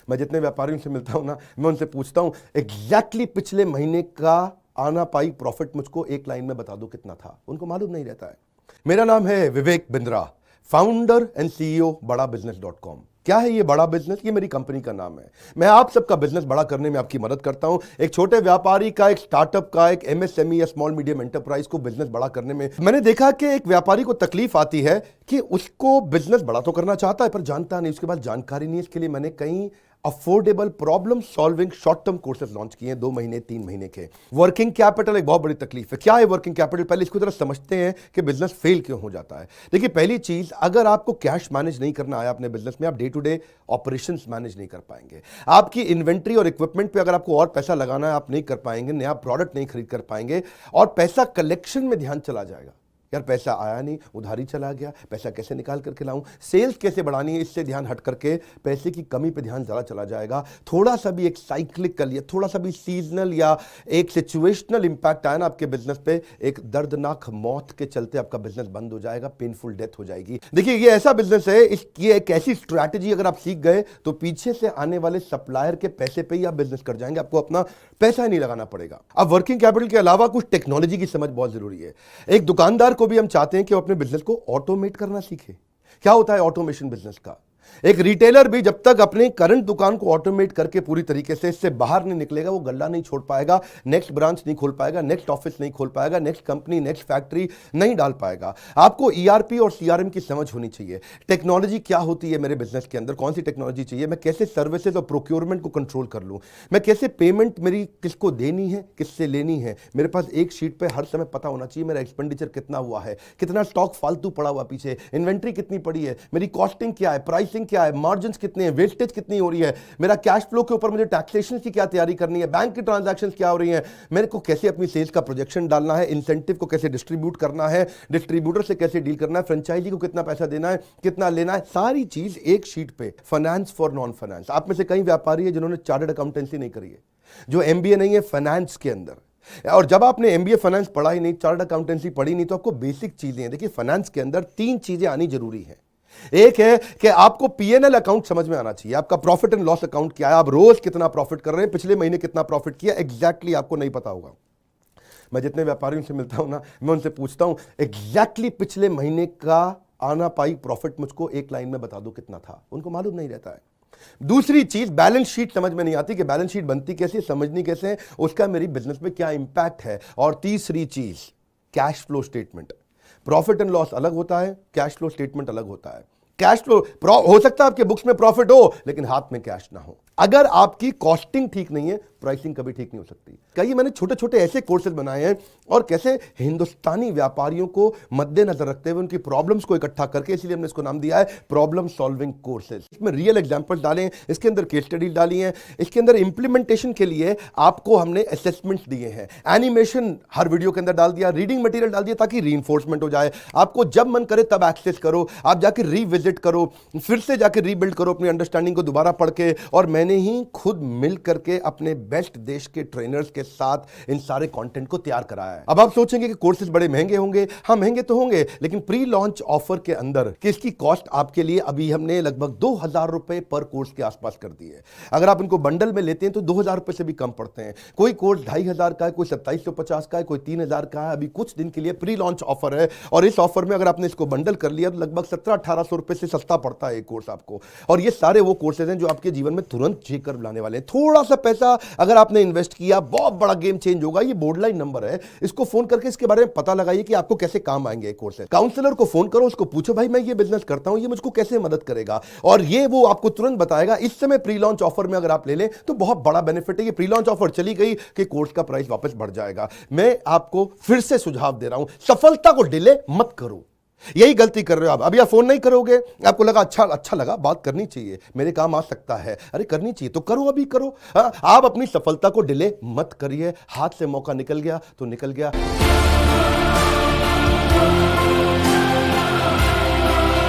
मैं जितने व्यापारियों से मिलता हूं ना, मैं उनसे पूछता हूं एग्जैक्टली पिछले महीने का आना पाई प्रॉफिट मुझको एक लाइन में बता दो कितना था। उनको मालूम नहीं रहता है। मेरा नाम है Vivek Bindra, founder and CEO बड़ा बिजनेस.com। क्या है ये बड़ा बिजनेस? ये मेरी कंपनी का नाम है। मैं आप सबका बिजनेस बड़ा करने में आपकी मदद करता हूं। एक छोटे व्यापारी का, एक स्टार्टअप का, एक एमएसएमई या स्मॉल मीडियम एंटरप्राइज को बिजनेस बड़ा करने में मैंने देखा कि एक व्यापारी को तकलीफ आती है कि उसको बिजनेस बड़ा तो करना चाहता है पर जानता नहीं, उसके बाद जानकारी नहीं। इसके लिए मैंने कई affordable problem solving short term courses launch किए हैं, 2 महीने 3 महीने के। वर्किंग कैपिटल एक बहुत बड़ी तकलीफ है। क्या है वर्किंग कैपिटल? पहले इसको जरा समझते हैं कि बिजनेस फेल क्यों हो जाता है। देखिए, पहली चीज, अगर आपको कैश मैनेज नहीं करना आया अपने बिजनेस में, आप day to day operations manage नहीं कर पाएंगे। आपकी इन्वेंट्री और इक्विपमेंट पे अगर आपको और पैसा लगाना है, आप नहीं कर पाएंगे। नया प्रोडक्ट नहीं खरीद कर पाएंगे और पैसा कलेक्शन में ध्यान चला जाएगा। यार पैसा आया नहीं, उधारी चला गया, पैसा कैसे निकाल करके लाऊं, सेल्स कैसे बढ़ानी है, इससे ध्यान हट करके पैसे की कमी पे ध्यान ज़्यादा चला जाएगा। थोड़ा सा भी एक साइक्लिकल या थोड़ा सा भी सीजनल या एक सिचुएशनल इंपैक्ट आया ना आपके बिजनेस पे, एक दर्दनाक मौत के चलते आपका बिजनेस बंद हो जाएगा, पेनफुल डेथ हो जाएगी। देखिए, ये ऐसा बिजनेस है, ये एक ऐसी स्ट्रैटेजी अगर आप सीख गए तो पीछे से आने वाले सप्लायर के पैसे पे ही आप बिजनेस कर जाएंगे, आपको अपना पैसा ही नहीं लगाना पड़ेगा। अब वर्किंग कैपिटल के अलावा कुछ टेक्नोलॉजी की समझ बहुत जरूरी है। एक दुकानदार को भी हम चाहते हैं कि वो अपने बिजनेस को ऑटोमेट करना सीखे। क्या होता है ऑटोमेशन बिजनेस का? एक रिटेलर भी जब तक अपने करंट दुकान को ऑटोमेट करके पूरी तरीके से इससे बाहर नहीं निकलेगा, वो गल्ला नहीं छोड़ पाएगा, नेक्स्ट ब्रांच नहीं खोल पाएगा, नेक्स्ट ऑफिस नहीं खोल पाएगा, नेक्स्ट कंपनी, नेक्स्ट फैक्ट्री नहीं डाल पाएगा। आपको ईआरपी और सीआरएम की समझ होनी चाहिए। टेक्नोलॉजी क्या होती है मेरे बिजनेस के अंदर, कौन सी टेक्नोलॉजी चाहिए, मैं कैसे सर्विसेज और प्रोक्योरमेंट को कंट्रोल कर लूं, मैं कैसे पेमेंट मेरी किसको देनी है, किससे लेनी है। मेरे पास एक शीट पे हर समय पता होना चाहिए मेरा एक्सपेंडिचर कितना हुआ है, कितना स्टॉक फालतू पड़ा हुआ पीछे, इन्वेंट्री कितनी पड़ी है, मेरी कॉस्टिंग क्या है, प्राइसिंग क्या है, मार्जिन कितने हैं, वेस्टेज कितनी हो रही है, मेरा कैश फ्लो के ऊपर मुझे टैक्सेशन की क्या तैयारी करनी है, बैंक की ट्रांजैक्शंस क्या हो रही हैं, मेरे को कैसे अपनी सेल्स का प्रोजेक्शन डालना है, इंसेंटिव को कैसे डिस्ट्रीब्यूट करना है, डिस्ट्रीब्यूटर से कैसे डील करना है, फ्रेंचाइजी को कितना पैसा देना है, कितना लेना है, सारी चीज एक शीट पे। Finance for non finance. आप में से कई व्यापारी है जिन्होंने चार्टर्ड अकाउंटेंसी नहीं करी है, जो एमबीए नहीं है फाइनेंस के अंदर। और जब आपने एमबीए फाइनेंस पढ़ा ही नहीं, चार्टर्ड अकाउंटेंसी पढ़ी नहीं, तो आपको बेसिक चीजें हैं। देखिए, फाइनेंस के अंदर 3 चीजें आनी जरूरी है। एक है कि आपको पीएनएल अकाउंट समझ में आना चाहिए, आपका प्रॉफिट एंड लॉस अकाउंट क्या है, आप रोज कितना प्रॉफिट कर रहे हैं, पिछले महीने कितना प्रॉफिट किया, एग्जैक्टली आपको नहीं पता होगा। मैं जितने व्यापारियों से मिलता हूं ना, मैं उनसे पूछता हूं एग्जैक्टली पिछले महीने का आना पाई प्रॉफिट मुझको एक लाइन में बता दो कितना था। उनको मालूम नहीं रहता है। दूसरी चीज, बैलेंस शीट समझ में नहीं आती कि बैलेंस शीट बनती कैसे, समझनी कैसे है, उसका मेरी बिजनेस में क्या इंपैक्ट है। और तीसरी चीज, cash flow statement. Profit and loss अलग होता है, कैश फ्लो स्टेटमेंट अलग होता है। कैश फ्लो हो सकता है आपके बुक्स में प्रॉफिट हो लेकिन हाथ में कैश ना हो। अगर आपकी कॉस्टिंग ठीक नहीं है, प्राइसिंग कभी ठीक नहीं हो सकती। कई मैंने छोटे छोटे ऐसे कोर्सेज बनाए हैं और कैसे हिंदुस्तानी व्यापारियों को मद्देनजर रखते हुए उनकी प्रॉब्लम्स को इकट्ठा करके, इसलिए हमने इसको नाम दिया है प्रॉब्लम सॉल्विंग कोर्सेज। इसमें रियल एग्जांपल्स डाले हैं, इसके अंदर केस स्टडी डाली है, इसके अंदर इंप्लीमेंटेशन के लिए आपको हमने असेसमेंट्स दिए हैं, एनिमेशन हर वीडियो के अंदर डाल दिया, रीडिंग मटेरियल डाल दिया ताकि रीइंफोर्समेंट हो जाए। आपको जब मन करे तब एक्सेस करो, आप जाकर रीविजिट करो, फिर से जाकर रीबिल्ड करो अपनी अंडरस्टैंडिंग को दोबारा पढ़ के। और मैंने ही खुद मिल करके अपने बेस्ट देश के ट्रेनर्स के साथ इन सारे कंटेंट को तैयार कराया है। अब आप सोचेंगे कि कोर्सेज बड़े महंगे होंगे। हाँ, महंगे तो होंगे, लेकिन प्री लॉन्च ऑफर के अंदर कि इसकी कॉस्ट आपके लिए अभी हमने लगभग 2000 रुपए पर कोर्स के आसपास कर दी है। अगर आप इनको बंडल में लेते हैं तो 2000 रुपए से भी कम पड़ते हैं। कोई कोर्स 2500 का है, कोई 2750 का है, कोई 3000 का है। अभी कुछ दिन के लिए प्री लॉन्च ऑफर है और इस ऑफर में अगर आपने इसको बंडल कर लिया तो लगभग 1700-1800 रुपए से सस्ता पड़ता है एक कोर्स आपको। और ये सारे वो कोर्सेज हैं जो आपके जीवन में तुरंत चेक लाने वाले हैं। थोड़ा सा पैसा अगर आपने इन्वेस्ट किया, बहुत बड़ा गेम चेंज होगा। ये बोर्डलाइन नंबर है, इसको फोन करके इसके बारे में पता लगाइए कि आपको कैसे काम आएंगे कोर्सेज। काउंसलर को फोन करो, उसको पूछो भाई मैं ये बिजनेस करता हूं, ये मुझको कैसे मदद करेगा, और ये वो आपको तुरंत बताएगा। इस समय प्री लॉन्च ऑफर में अगर आप ले लें तो बहुत बड़ा बेनिफिट है। ये प्री लॉन्च ऑफर चली गई कि कोर्स का प्राइस वापस बढ़ जाएगा। मैं आपको फिर से सुझाव दे रहा हूं, सफलता को डिले मत करो। यही गलती कर रहे हो आप। अभी आप फोन नहीं करोगे, आपको लगा अच्छा लगा, बात करनी चाहिए, मेरे काम आ सकता है, अरे करनी चाहिए तो करो, अभी करो। आप अपनी सफलता को डिले मत करिए। हाथ से मौका निकल गया तो निकल गया।